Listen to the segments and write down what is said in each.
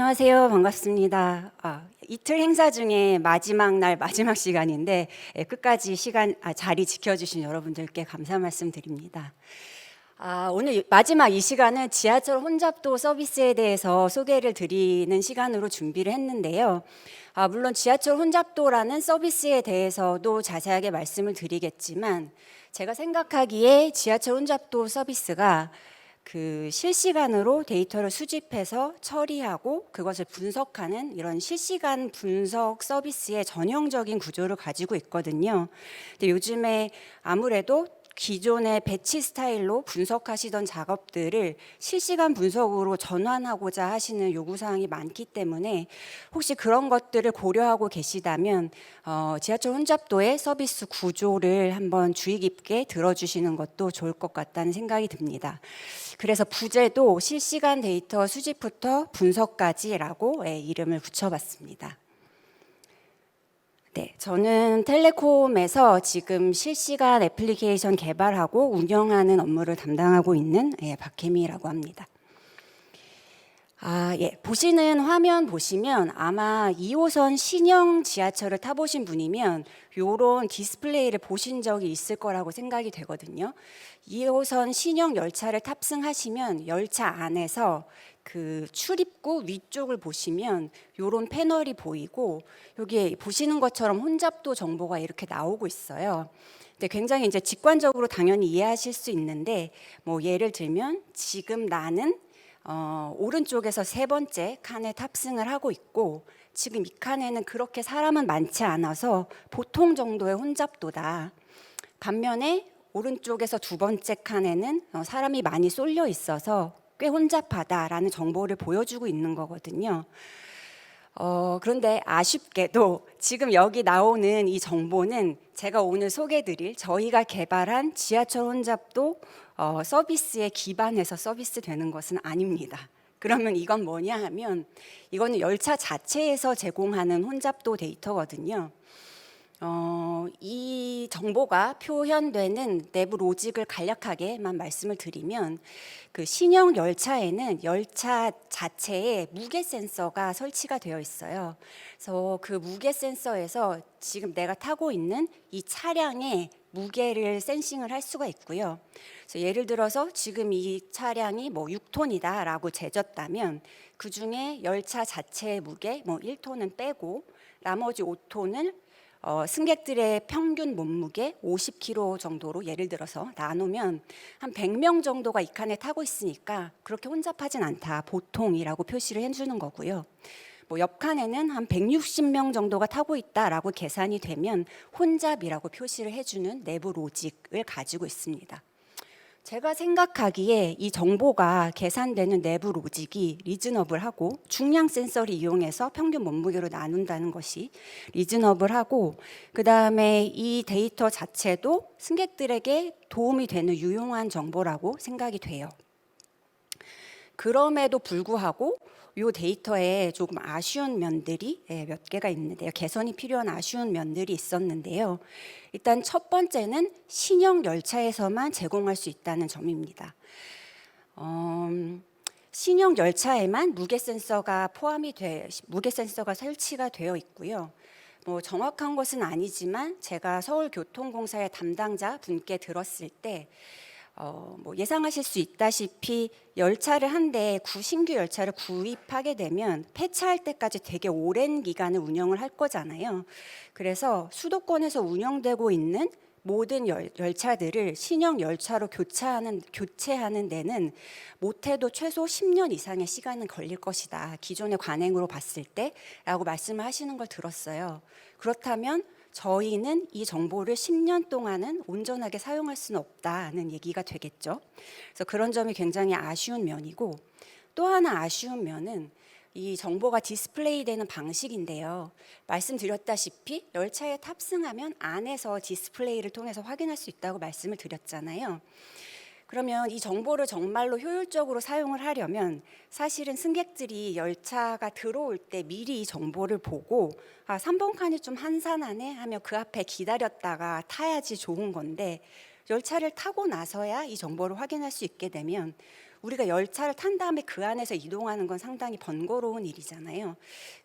안녕하세요. 반갑습니다. 이틀 행사 중에 마지막 날 마지막 시간인데 끝까지 자리 지켜주신 여러분들께 감사 말씀드립니다. 오늘 마지막 이 시간은 지하철 혼잡도 서비스에 대해서 소개를 드리는 시간으로 준비를 했는데요. 물론 지하철 혼잡도라는 서비스에 대해서도 자세하게 말씀을 드리겠지만 제가 생각하기에 지하철 혼잡도 서비스가 실시간으로 데이터를 수집해서 처리하고 그것을 분석하는 이런 실시간 분석 서비스의 전형적인 구조를 가지고 있거든요. 근데 요즘에 아무래도 기존의 배치 스타일로 분석하시던 작업들을 실시간 분석으로 전환하고자 하시는 요구사항이 많기 때문에 혹시 그런 것들을 고려하고 계시다면 지하철 혼잡도의 서비스 구조를 한번 주의 깊게 들어주시는 것도 좋을 것 같다는 생각이 듭니다. 그래서 부제도 실시간 데이터 수집부터 분석까지라고 이름을 붙여봤습니다. 네, 저는 텔레콤에서 지금 실시간 애플리케이션 개발하고 운영하는 업무를 담당하고 있는 박혜미라고 합니다. 보시는 화면 보시면 아마 2호선 신형 지하철을 타보신 분이면 이런 디스플레이를 보신 적이 있을 거라고 생각이 되거든요. 2호선 신형 열차를 탑승하시면 열차 안에서 출입구 위쪽을 보시면 이런 패널이 보이고 여기에 보시는 것처럼 혼잡도 정보가 이렇게 나오고 있어요. 근데 굉장히 이제 직관적으로 당연히 이해하실 수 있는데 예를 들면 지금 나는 오른쪽에서 세 번째 칸에 탑승을 하고 있고 지금 이 칸에는 그렇게 사람은 많지 않아서 보통 정도의 혼잡도다. 반면에 오른쪽에서 두 번째 칸에는 사람이 많이 쏠려 있어서 꽤 혼잡하다라는 정보를 보여주고 있는 거거든요. 그런데 아쉽게도 지금 여기 나오는 이 정보는 제가 오늘 소개드릴 저희가 개발한 지하철 혼잡도 서비스에 기반해서 서비스 되는 것은 아닙니다. 그러면 이건 뭐냐 하면 이거는 열차 자체에서 제공하는 혼잡도 데이터거든요. 이 정보가 표현되는 내부 로직을 간략하게만 말씀을 드리면 신형 열차에는 열차 자체에 무게 센서가 설치가 되어 있어요. 그래서 그 무게 센서에서 지금 내가 타고 있는 이 차량의 무게를 센싱을 할 수가 있고요. 그래서 예를 들어서 지금 이 차량이 6톤이다라고 재졌다면 그 중에 열차 자체의 무게 1톤은 빼고 나머지 5톤을 승객들의 평균 몸무게 50kg 정도로 예를 들어서 나누면 한 100명 정도가 이 칸에 타고 있으니까 그렇게 혼잡하진 않다. 보통이라고 표시를 해주는 거고요. 옆 칸에는 한 160명 정도가 타고 있다라고 계산이 되면 혼잡이라고 표시를 해주는 내부 로직을 가지고 있습니다. 제가 생각하기에 이 정보가 계산되는 내부 로직이 리즈너블하고 중량 센서를 이용해서 평균 몸무게로 나눈다는 것이 리즈너블하고 그 다음에 이 데이터 자체도 승객들에게 도움이 되는 유용한 정보라고 생각이 돼요. 그럼에도 불구하고 이 데이터에 조금 아쉬운 면들이 몇 개가 있는데요. 개선이 필요한 아쉬운 면들이 있었는데요. 일단 첫 번째는 신형 열차에서만 제공할 수 있다는 점입니다. 신형 열차에만 무게 센서가 무게 센서가 설치가 되어 있고요. 정확한 것은 아니지만 제가 서울교통공사의 담당자 분께 들었을 때 예상하실 수 있다시피 열차를 한 대 신규 열차를 구입하게 되면 폐차할 때까지 되게 오랜 기간을 운영을 할 거잖아요. 그래서 수도권에서 운영되고 있는 모든 열차들을 신형 열차로 교체하는 데는 못해도 최소 10년 이상의 시간은 걸릴 것이다. 기존의 관행으로 봤을 때라고 말씀을 하시는 걸 들었어요. 그렇다면 저희는 이 정보를 10년 동안은 온전하게 사용할 수는 없다는 얘기가 되겠죠. 그래서 그런 점이 굉장히 아쉬운 면이고 또 하나 아쉬운 면은 이 정보가 디스플레이 되는 방식인데요. 말씀드렸다시피 열차에 탑승하면 안에서 디스플레이를 통해서 확인할 수 있다고 말씀을 드렸잖아요. 그러면 이 정보를 정말로 효율적으로 사용을 하려면 사실은 승객들이 열차가 들어올 때 미리 이 정보를 보고 3번 칸이 좀 한산하네 하며 그 앞에 기다렸다가 타야지 좋은 건데 열차를 타고 나서야 이 정보를 확인할 수 있게 되면 우리가 열차를 탄 다음에 그 안에서 이동하는 건 상당히 번거로운 일이잖아요.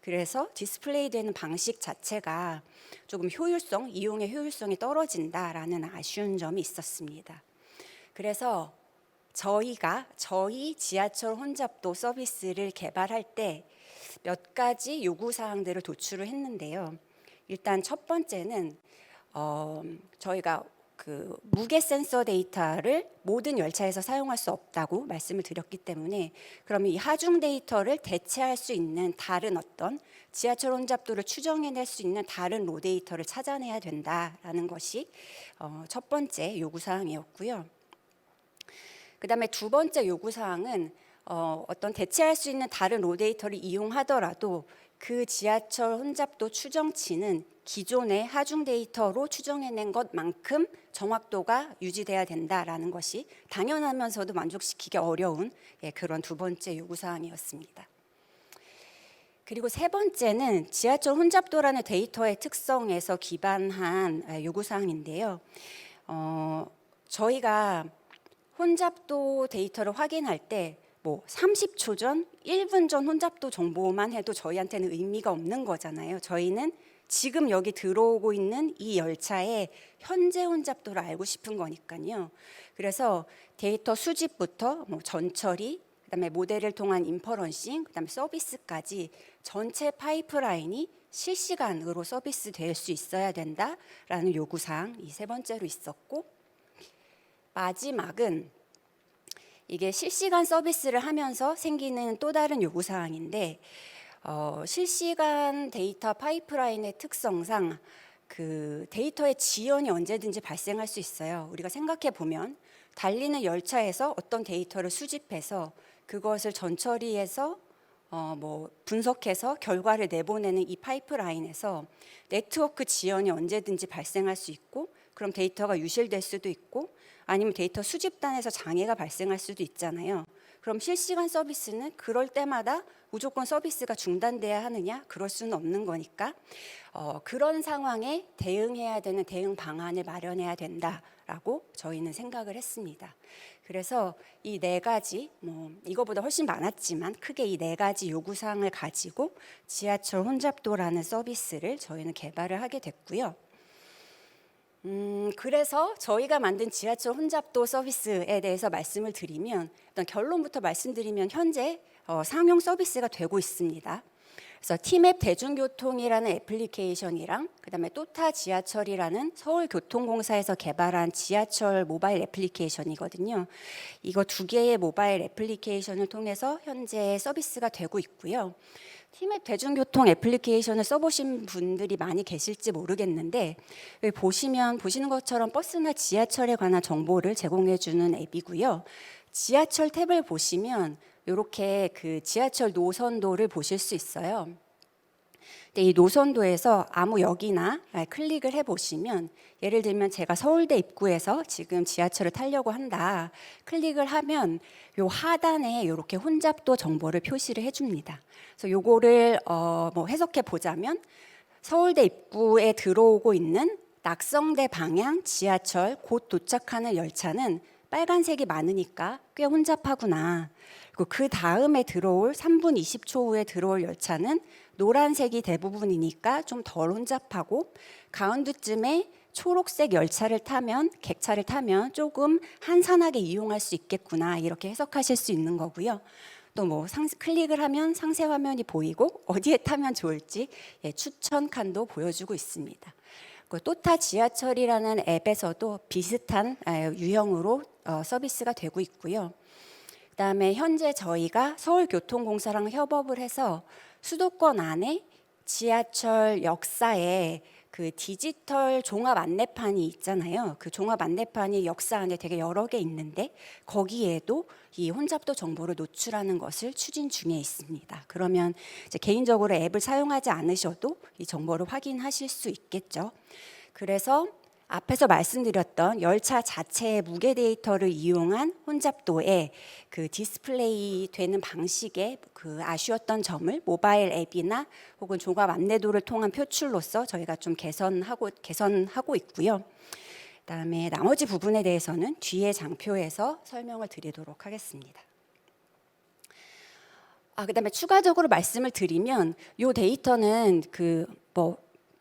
그래서 디스플레이되는 방식 자체가 조금 이용의 효율성이 떨어진다라는 아쉬운 점이 있었습니다. 그래서 저희 지하철 혼잡도 서비스를 개발할 때 몇 가지 요구 사항들을 도출을 했는데요. 일단 첫 번째는 저희가 그 무게 센서 데이터를 모든 열차에서 사용할 수 없다고 말씀을 드렸기 때문에 그러면 이 하중 데이터를 대체할 수 있는 다른 어떤 지하철 혼잡도를 추정해낼 수 있는 다른 로 데이터를 찾아내야 된다라는 것이 첫 번째 요구 사항이었고요. 그다음에 두 번째 요구 사항은 어떤 대체할 수 있는 다른 로 데이터를 이용하더라도 그 지하철 혼잡도 추정치는 기존의 하중 데이터로 추정해낸 것만큼 정확도가 유지돼야 된다라는 것이 당연하면서도 만족시키기 어려운 그런 두 번째 요구사항이었습니다. 그리고 세 번째는 지하철 혼잡도라는 데이터의 특성에서 기반한 요구사항인데요. 저희가 혼잡도 데이터를 확인할 때 30초 전, 1분 전 혼잡도 정보만 해도 저희한테는 의미가 없는 거잖아요. 저희는 지금 여기 들어오고 있는 이 열차의 현재 혼잡도를 알고 싶은 거니까요. 그래서 데이터 수집부터 전처리, 그다음에 모델을 통한 인퍼런싱, 그다음에 서비스까지 전체 파이프라인이 실시간으로 서비스될 수 있어야 된다라는 요구사항 이 세 번째로 있었고, 마지막은 이게 실시간 서비스를 하면서 생기는 또 다른 요구사항인데 실시간 데이터 파이프라인의 특성상 그 데이터의 지연이 언제든지 발생할 수 있어요. 우리가 생각해 보면 달리는 열차에서 어떤 데이터를 수집해서 그것을 전처리해서 분석해서 결과를 내보내는 이 파이프라인에서 네트워크 지연이 언제든지 발생할 수 있고, 그럼 데이터가 유실될 수도 있고, 아니면 데이터 수집단에서 장애가 발생할 수도 있잖아요. 그럼 실시간 서비스는 그럴 때마다 무조건 서비스가 중단돼야 하느냐? 그럴 수는 없는 거니까 그런 상황에 대응해야 되는 대응 방안을 마련해야 된다라고 저희는 생각을 했습니다. 그래서 이 네 가지, 이거보다 훨씬 많았지만 크게 이 네 가지 요구사항을 가지고 지하철 혼잡도라는 서비스를 저희는 개발을 하게 됐고요. 그래서 저희가 만든 지하철 혼잡도 서비스에 대해서 말씀을 드리면, 일단 결론부터 말씀드리면 현재 상용 서비스가 되고 있습니다. 그래서 티맵 대중교통이라는 애플리케이션이랑 그다음에 또타 지하철이라는 서울교통공사에서 개발한 지하철 모바일 애플리케이션이거든요. 이거 두 개의 모바일 애플리케이션을 통해서 현재 서비스가 되고 있고요. 티맵 대중교통 애플리케이션을 써보신 분들이 많이 계실지 모르겠는데, 여기 보시는 것처럼 버스나 지하철에 관한 정보를 제공해주는 앱이고요. 지하철 탭을 보시면 이렇게 그 지하철 노선도를 보실 수 있어요. 근데 이 노선도에서 아무 역이나 클릭을 해보시면, 예를 들면 제가 서울대 입구에서 지금 지하철을 타려고 한다. 클릭을 하면 요 하단에 이렇게 혼잡도 정보를 표시를 해줍니다. 그래서 요거를 해석해 보자면, 서울대 입구에 들어오고 있는 낙성대 방향 지하철 곧 도착하는 열차는 빨간색이 많으니까 꽤 혼잡하구나. 그리고 그 다음에 들어올 3분 20초 후에 들어올 열차는 노란색이 대부분이니까 좀 덜 혼잡하고, 가운데쯤에 초록색 객차를 타면 조금 한산하게 이용할 수 있겠구나, 이렇게 해석하실 수 있는 거고요. 또 클릭을 하면 상세 화면이 보이고 어디에 타면 좋을지 추천 칸도 보여주고 있습니다. 또타 지하철이라는 앱에서도 비슷한 유형으로 서비스가 되고 있고요. 그다음에 현재 저희가 서울교통공사랑 협업을 해서 수도권 안에 지하철 역사에 그 디지털 종합 안내판이 있잖아요. 그 종합 안내판이 역사 안에 되게 여러 개 있는데 거기에도 이 혼잡도 정보를 노출하는 것을 추진 중에 있습니다. 그러면 이제 개인적으로 앱을 사용하지 않으셔도 이 정보를 확인하실 수 있겠죠. 그래서 앞에서 말씀드렸던 열차 자체의 무게 데이터를 이용한 혼잡도에 그 디스플레이 되는 방식에 그 아쉬웠던 점을 모바일 앱이나 혹은 종합 안내도를 통한 표출로서 저희가 좀 개선하고 있고요. 그다음에 나머지 부분에 대해서는 뒤에 장표에서 설명을 드리도록 하겠습니다. 그다음에 추가적으로 말씀을 드리면 이 데이터는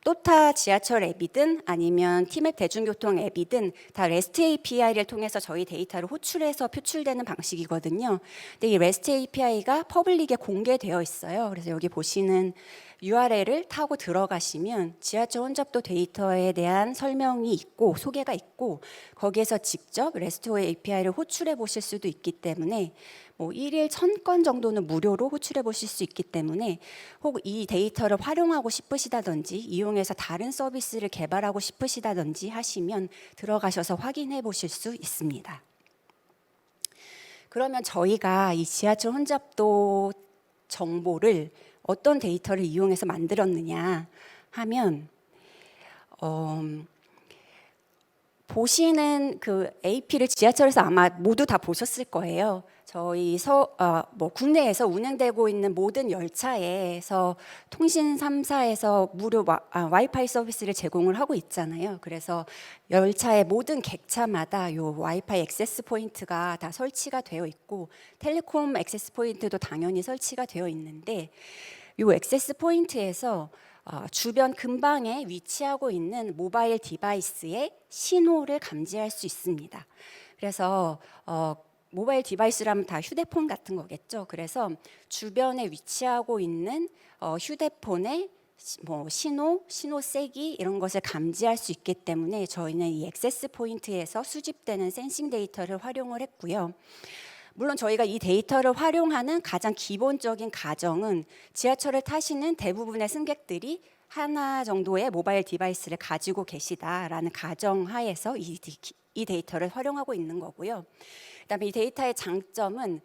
또타 지하철 앱이든 아니면 티맵 대중교통 앱이든 다 REST API를 통해서 저희 데이터를 호출해서 표출되는 방식이거든요. 근데 이 REST API가 퍼블릭에 공개되어 있어요. 그래서 여기 보시는 URL을 타고 들어가시면 지하철 혼잡도 데이터에 대한 설명이 있고 소개가 있고 거기에서 직접 REST API를 호출해 보실 수도 있기 때문에 일일 1000건 정도는 무료로 호출해 보실 수 있기 때문에 혹 이 데이터를 활용하고 싶으시다든지 이용해서 다른 서비스를 개발하고 싶으시다든지 하시면 들어가셔서 확인해 보실 수 있습니다. 그러면 저희가 이 지하철 혼잡도 정보를 어떤 데이터를 이용해서 만들었느냐 하면 보시는 그 AP를 지하철에서 아마 모두 다 보셨을 거예요. 저희 국내에서 운행되고 있는 모든 열차에서 통신 3사에서 무료 와이파이 서비스를 제공을 하고 있잖아요. 그래서 열차의 모든 객차마다 요 와이파이 액세스 포인트가 다 설치가 되어 있고 텔레콤 액세스 포인트도 당연히 설치가 되어 있는데 요 액세스 포인트에서 주변 근방에 위치하고 있는 모바일 디바이스의 신호를 감지할 수 있습니다. 그래서 모바일 디바이스라면 다 휴대폰 같은 거겠죠. 그래서 주변에 위치하고 있는 휴대폰의 신호 세기 이런 것을 감지할 수 있기 때문에 저희는 이 액세스 포인트에서 수집되는 센싱 데이터를 활용을 했고요. 물론 저희가 이 데이터를 활용하는 가장 기본적인 가정은 지하철을 타시는 대부분의 승객들이 하나 정도의 모바일 디바이스를 가지고 계시다라는 가정하에서 이 데이터를 활용하고 있는 거고요. 그다음에 이 데이터의 장점은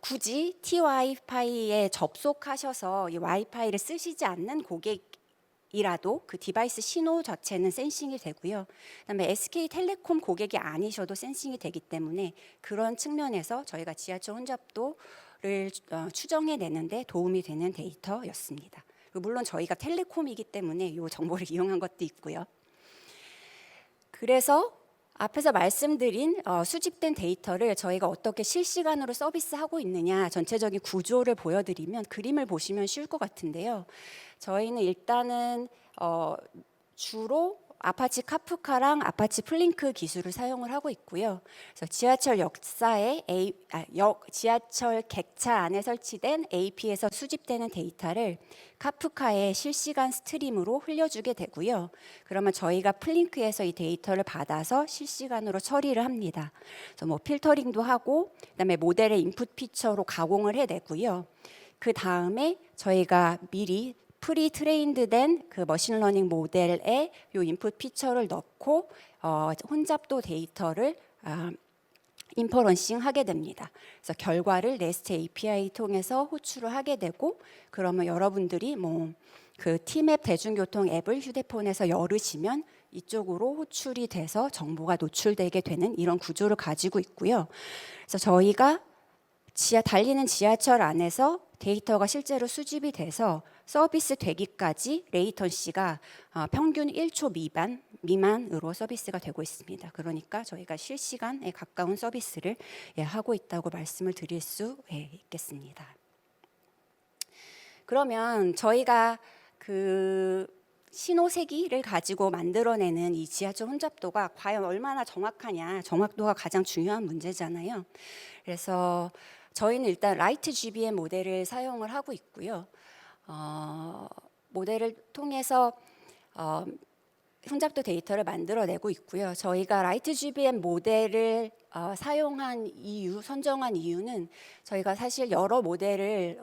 굳이 T-와이파이에 접속하셔서 이 와이파이를 쓰시지 않는 고객이라도 그 디바이스 신호 자체는 센싱이 되고요. 그다음에 SK텔레콤 고객이 아니셔도 센싱이 되기 때문에 그런 측면에서 저희가 지하철 혼잡도를 추정해내는데 도움이 되는 데이터였습니다. 물론 저희가 텔레콤이기 때문에 이 정보를 이용한 것도 있고요. 그래서 앞에서 말씀드린 수집된 데이터를 저희가 어떻게 실시간으로 서비스하고 있느냐 전체적인 구조를 보여드리면 그림을 보시면 쉬울 것 같은데요. 저희는 일단은 주로 아파치 카프카랑 아파치 플링크 기술을 사용을 하고 있고요. 그래서 지하철 역사에 지하철 객차 안에 설치된 AP에서 수집되는 데이터를 카프카의 실시간 스트림으로 흘려주게 되고요. 그러면 저희가 플링크에서 이 데이터를 받아서 실시간으로 처리를 합니다. 그래서 필터링도 하고 그다음에 모델의 인풋 피처로 가공을 해내고요. 그 다음에 저희가 미리 프리 트레인드된 그 머신러닝 모델에 요 인풋 피처를 넣고 혼잡도 데이터를 인퍼런싱 하게 됩니다. 그래서 결과를 REST API 통해서 호출을 하게 되고 그러면 여러분들이 그 티맵 대중교통 앱을 휴대폰에서 열으시면 이쪽으로 호출이 돼서 정보가 노출되게 되는 이런 구조를 가지고 있고요. 그래서 저희가 달리는 지하철 안에서 데이터가 실제로 수집이 돼서 서비스 되기까지 레이턴시가 평균 1초 미만으로 서비스가 되고 있습니다. 그러니까 저희가 실시간에 가까운 서비스를 하고 있다고 말씀을 드릴 수 있겠습니다. 그러면 저희가 그 신호 세기를 가지고 만들어내는 이 지하철 혼잡도가 과연 얼마나 정확하냐, 정확도가 가장 중요한 문제잖아요. 그래서 저희는 일단 라이트 GBM 모델을 사용을 하고 있고요. 모델을 통해서 혼잡도 데이터를 만들어내고 있고요. 저희가 라이트 GBM 모델을 선정한 이유는 저희가 사실 여러 모델을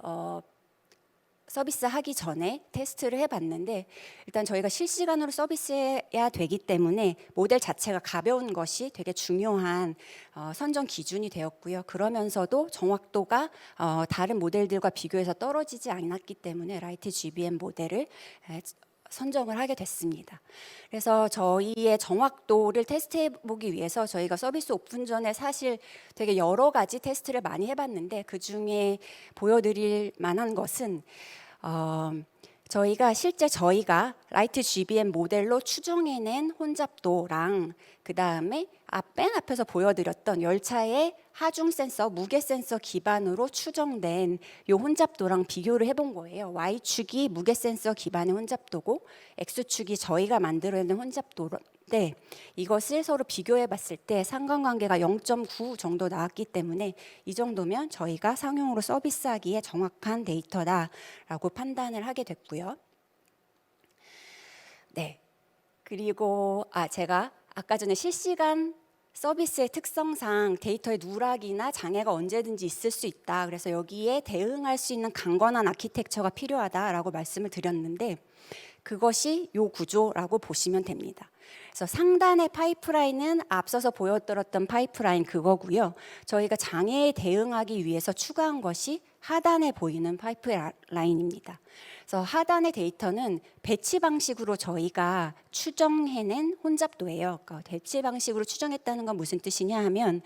서비스하기 전에 테스트를 해봤는데 일단 저희가 실시간으로 서비스해야 되기 때문에 모델 자체가 가벼운 것이 되게 중요한 선정 기준이 되었고요. 그러면서도 정확도가 다른 모델들과 비교해서 떨어지지 않았기 때문에 라이트 GBM 모델을 선정을 하게 됐습니다. 그래서 저희의 정확도를 테스트해 보기 위해서 저희가 서비스 오픈 전에 사실 되게 여러 가지 테스트를 많이 해봤는데 그 중에 보여드릴 만한 것은 저희가 라이트 GBM 모델로 추정해낸 혼잡도랑 그 다음에 맨 앞에서 보여드렸던 열차의 하중 센서, 무게 센서 기반으로 추정된 이 혼잡도랑 비교를 해본 거예요. Y축이 무게 센서 기반의 혼잡도고 X축이 저희가 만들어낸 혼잡도인데 이것을 서로 비교해 봤을 때 상관관계가 0.9 정도 나왔기 때문에 이 정도면 저희가 상용으로 서비스하기에 정확한 데이터다라고 판단을 하게 됐고요. 네. 그리고 제가 아까 전에 실시간 서비스의 특성상 데이터의 누락이나 장애가 언제든지 있을 수 있다. 그래서 여기에 대응할 수 있는 강건한 아키텍처가 필요하다라고 말씀을 드렸는데 그것이 요 구조라고 보시면 됩니다. 그래서 상단의 파이프라인은 앞서서 보여드렸던 파이프라인 그거고요. 저희가 장애에 대응하기 위해서 추가한 것이 하단에 보이는 파이프라인입니다. 그래서 하단의 데이터는 배치 방식으로 저희가 추정해낸 혼잡도예요. 그러니까 배치 방식으로 추정했다는 건 무슨 뜻이냐 하면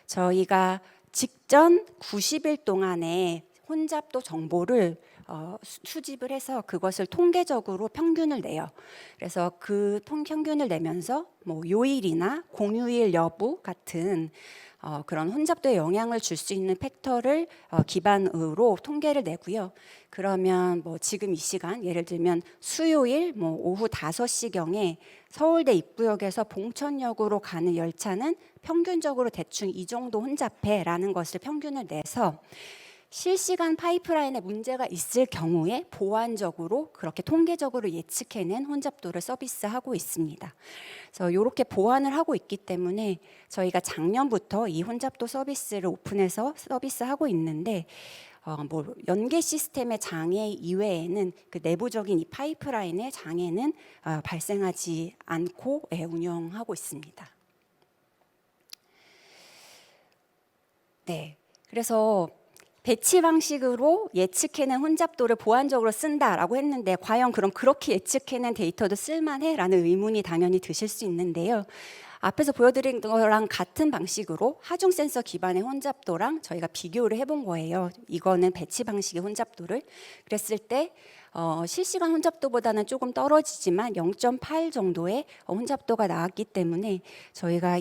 저희가 직전 90일 동안의 혼잡도 정보를 수집을 해서 그것을 통계적으로 평균을 내요. 그래서 그 평균을 내면서 뭐 요일이나 공휴일 여부 같은 그런 혼잡도에 영향을 줄 수 있는 팩터를 기반으로 통계를 내고요. 그러면 뭐 지금 이 시간 예를 들면 수요일 뭐 오후 5시경에 서울대 입구역에서 봉천역으로 가는 열차는 평균적으로 대충 이 정도 혼잡해라는 것을 평균을 내서 실시간 파이프라인에 문제가 있을 경우에 보완적으로 그렇게 통계적으로 예측해낸 혼잡도를 서비스하고 있습니다. 그래서 이렇게 보완을 하고 있기 때문에 저희가 작년부터 이 혼잡도 서비스를 오픈해서 서비스하고 있는데 뭐 연계 시스템의 장애 이외에는 그 내부적인 이 파이프라인의 장애는 발생하지 않고 운영하고 있습니다. 네, 그래서 배치 방식으로 예측해낸 혼잡도를 보완적으로 쓴다라고 했는데 과연 그럼 그렇게 예측해낸 데이터도 쓸만해라는 의문이 당연히 드실 수 있는데요. 앞에서 보여드린 거랑 같은 방식으로 하중 센서 기반의 혼잡도랑 저희가 비교를 해본 거예요. 이거는 배치 방식의 혼잡도를 그랬을 때 실시간 혼잡도보다는 조금 떨어지지만 0.8 정도의 혼잡도가 나왔기 때문에 저희가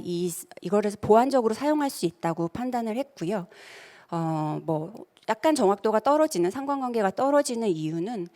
이거를 보완적으로 사용할 수 있다고 판단을 했고요. 뭐 약간 정확도가 떨어지는 상관관계가 떨어지는 이유는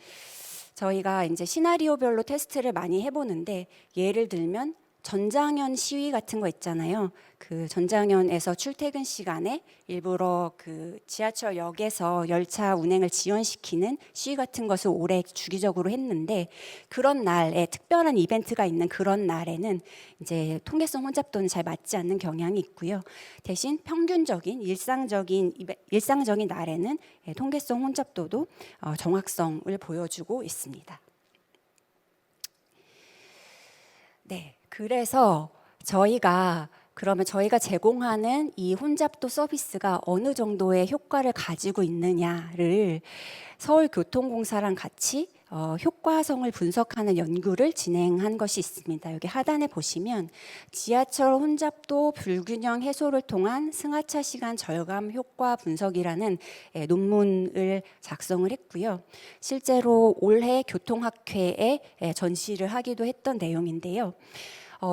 저희가 이제 시나리오별로 테스트를 많이 해보는데 예를 들면 전장현 시위 같은 거 있잖아요. 그 전장현에서 출퇴근 시간에 일부러 그 지하철역에서 열차 운행을 지연시키는 시위 같은 것을 올해 주기적으로 했는데 그런 날에 특별한 이벤트가 있는 그런 날에는 이제 통계성 혼잡도는 잘 맞지 않는 경향이 있고요. 대신 평균적인 일상적인 날에는 통계성 혼잡도도 정확성을 보여주고 있습니다. 네. 그래서 그러면 저희가 제공하는 이 혼잡도 서비스가 어느 정도의 효과를 가지고 있느냐를 서울교통공사랑 같이 효과성을 분석하는 연구를 진행한 것이 있습니다. 여기 하단에 보시면 지하철 혼잡도 불균형 해소를 통한 승하차 시간 절감 효과 분석이라는 논문을 작성을 했고요. 실제로 올해 교통학회에 전시를 하기도 했던 내용인데요.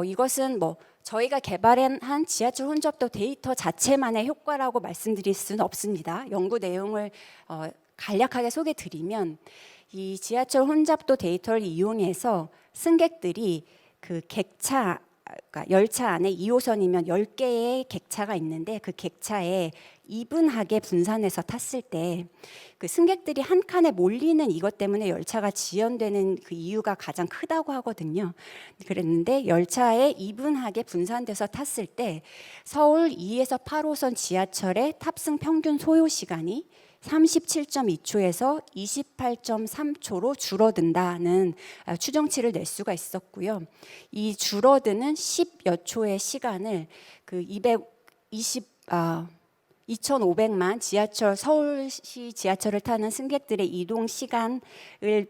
이것은 뭐 저희가 개발한 지하철 혼잡도 데이터 자체만의 효과라고 말씀드릴 수는 없습니다. 연구 내용을 간략하게 소개드리면 이 지하철 혼잡도 데이터를 이용해서 승객들이 그 객차, 그러니까 열차 안에 2호선이면 10개의 객차가 있는데 그 객차에 이분하게 분산해서 탔을 때 그 승객들이 한 칸에 몰리는 이것 때문에 열차가 지연되는 그 이유가 가장 크다고 하거든요. 그랬는데 열차에 이분하게 분산돼서 탔을 때 서울 2에서 8호선 지하철의 탑승 평균 소요 시간이 37.2초에서 28.3초로 줄어든다는 추정치를 낼 수가 있었고요. 이 줄어드는 10여 초의 시간을 그 2,500만 서울시 지하철을 타는 승객들의 이동 시간을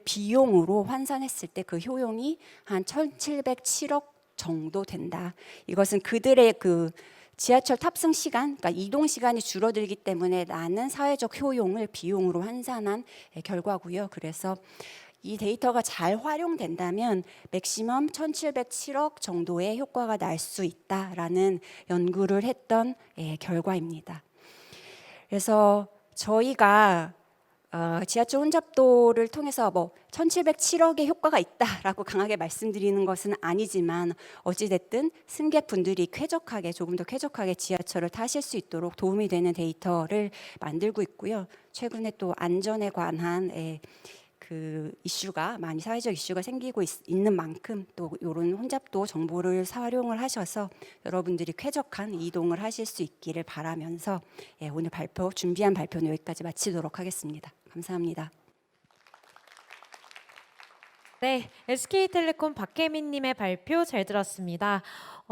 비용으로 환산했을 때 그 효용이 한 1,707억 정도 된다. 이것은 그들의 그 지하철 탑승 시간, 그러니까 이동 시간이 줄어들기 때문에 나는 사회적 효용을 비용으로 환산한 결과고요. 그래서 이 데이터가 잘 활용된다면 맥시멈 1,707억 정도의 효과가 날 수 있다라는 연구를 했던 결과입니다. 그래서 저희가 지하철 혼잡도를 통해서 1,707억의 효과가 있다라고 강하게 말씀드리는 것은 아니지만 어찌됐든 승객분들이 조금 더 쾌적하게 지하철을 타실 수 있도록 도움이 되는 데이터를 만들고 있고요. 최근에 또 안전에 관한 그 이슈가 많이 사회적 이슈가 생기고 있는 만큼 또 이런 혼잡도 정보를 활용을 하셔서 여러분들이 쾌적한 이동을 하실 수 있기를 바라면서 오늘 준비한 발표는 여기까지 마치도록 하겠습니다. 감사합니다. 네, SK텔레콤 박혜민님의 발표 잘 들었습니다.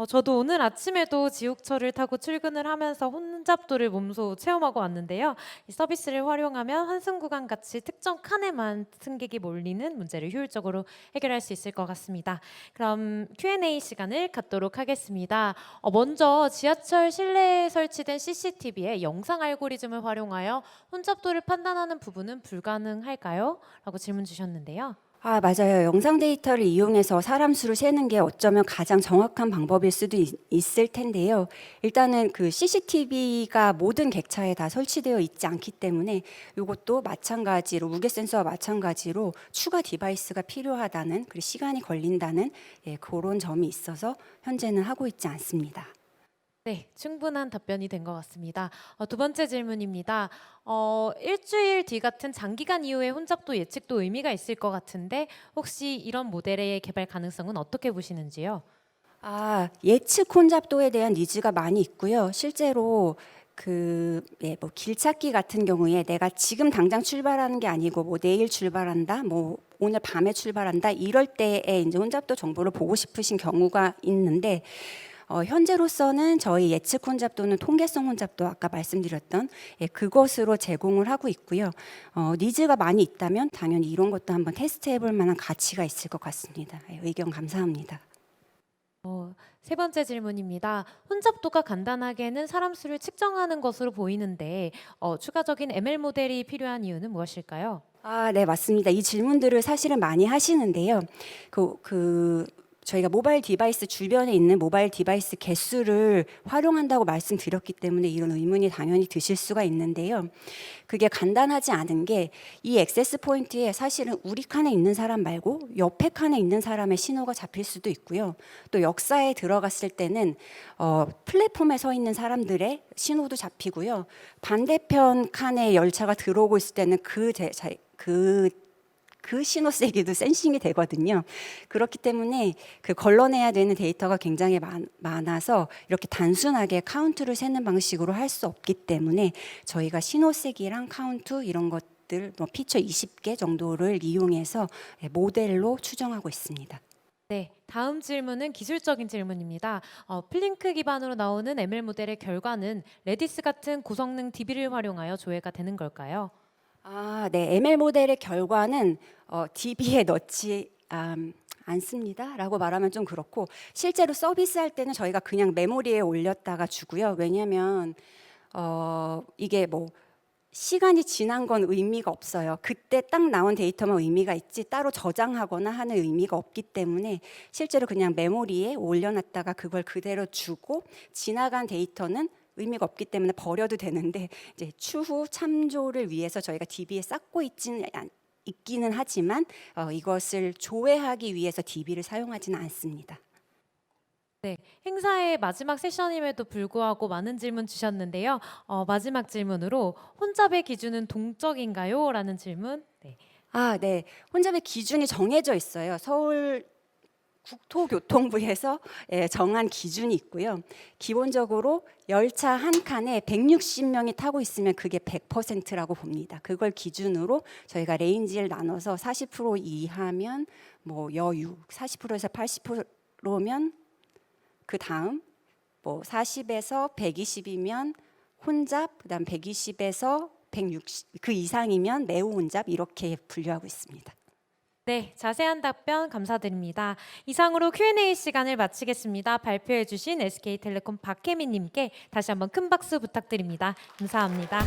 저도 오늘 아침에도 지옥철을 타고 출근을 하면서 혼잡도를 몸소 체험하고 왔는데요. 이 서비스를 활용하면 환승 구간 같이 특정 칸에만 승객이 몰리는 문제를 효율적으로 해결할 수 있을 것 같습니다. 그럼 Q&A 시간을 갖도록 하겠습니다. 먼저 지하철 실내에 설치된 CCTV의 영상 알고리즘을 활용하여 혼잡도를 판단하는 부분은 불가능할까요? 라고 질문 주셨는데요. 맞아요. 영상 데이터를 이용해서 사람 수를 세는 게 어쩌면 가장 정확한 방법일 수도 있을 텐데요. 일단은 그 CCTV가 모든 객차에 다 설치되어 있지 않기 때문에 이것도 마찬가지로 무게 센서와 마찬가지로 추가 디바이스가 필요하다는, 그리고 시간이 걸린다는 그런 점이 있어서 현재는 하고 있지 않습니다. 네, 충분한 답변이 된 것 같습니다. 두 번째 질문입니다. 일주일 뒤 같은 장기간 이후의 혼잡도 예측도 의미가 있을 것 같은데 혹시 이런 모델의 개발 가능성은 어떻게 보시는지요? 예측 혼잡도에 대한 니즈가 많이 있고요. 실제로 길찾기 같은 경우에 내가 지금 당장 출발하는 게 아니고 내일 출발한다, 오늘 밤에 출발한다 이럴 때에 이제 혼잡도 정보를 보고 싶으신 경우가 있는데 현재로서는 저희 예측 혼잡도는 통계성 혼잡도 아까 말씀드렸던 그것으로 제공을 하고 있고요. 니즈가 많이 있다면 당연히 이런 것도 한번 테스트해 볼 만한 가치가 있을 것 같습니다. 의견 감사합니다. 세 번째 질문입니다. 혼잡도가 간단하게는 사람 수를 측정하는 것으로 보이는데 추가적인 ML 모델이 필요한 이유는 무엇일까요? 네, 맞습니다. 이 질문들을 사실은 많이 하시는데요. 저희가 모바일 디바이스 주변에 있는 모바일 디바이스 개수를 활용한다고 말씀드렸기 때문에 이런 의문이 당연히 드실 수가 있는데요. 그게 간단하지 않은 게 이 액세스 포인트에 사실은 우리 칸에 있는 사람 말고 옆에 칸에 있는 사람의 신호가 잡힐 수도 있고요. 또 역사에 들어갔을 때는 플랫폼에 서 있는 사람들의 신호도 잡히고요. 반대편 칸에 열차가 들어오고 있을 때는 그 신호 세기도 센싱이 되거든요. 그렇기 때문에 걸러내야 되는 데이터가 굉장히 많아서 이렇게 단순하게 카운트를 세는 방식으로 할 수 없기 때문에 저희가 신호 세기랑 카운트 이런 것들 피처 20개 정도를 이용해서 모델로 추정하고 있습니다. 네, 다음 질문은 기술적인 질문입니다. 플링크 기반으로 나오는 ML 모델의 결과는 레디스 같은 고성능 DB를 활용하여 조회가 되는 걸까요? 네. ML 모델의 결과는 DB에 넣지 않습니다. 라고 말하면 좀 그렇고 실제로 서비스할 때는 저희가 그냥 메모리에 올렸다가 주고요. 왜냐하면 이게 시간이 지난 건 의미가 없어요. 그때 딱 나온 데이터만 의미가 있지 따로 저장하거나 하는 의미가 없기 때문에 실제로 그냥 메모리에 올려놨다가 그걸 그대로 주고 지나간 데이터는 의미가 없기 때문에 버려도 되는데 이제 추후 참조를 위해서 저희가 DB에 쌓고 있기는 하지만 이것을 조회하기 위해서 DB를 사용하지는 않습니다. 네, 행사의 마지막 세션임에도 불구하고 많은 질문 주셨는데요. 마지막 질문으로 혼잡의 기준은 동적인가요? 라는 질문. 네. 네. 혼잡의 기준이 정해져 있어요. 서울 국토교통부에서 정한 기준이 있고요. 기본적으로 열차 한 칸에 160명이 타고 있으면 그게 100%라고 봅니다. 그걸 기준으로 저희가 레인지를 나눠서 40% 이하면 여유, 40%에서 80%면 그 다음 40에서 120이면 혼잡, 그다음 120에서 160 그 이상이면 매우 혼잡 이렇게 분류하고 있습니다. 네, 자세한 답변 감사드립니다. 이상으로 Q&A 시간을 마치겠습니다. 발표해 주신 SK텔레콤 박혜민님께 다시 한번 큰 박수 부탁드립니다. 감사합니다.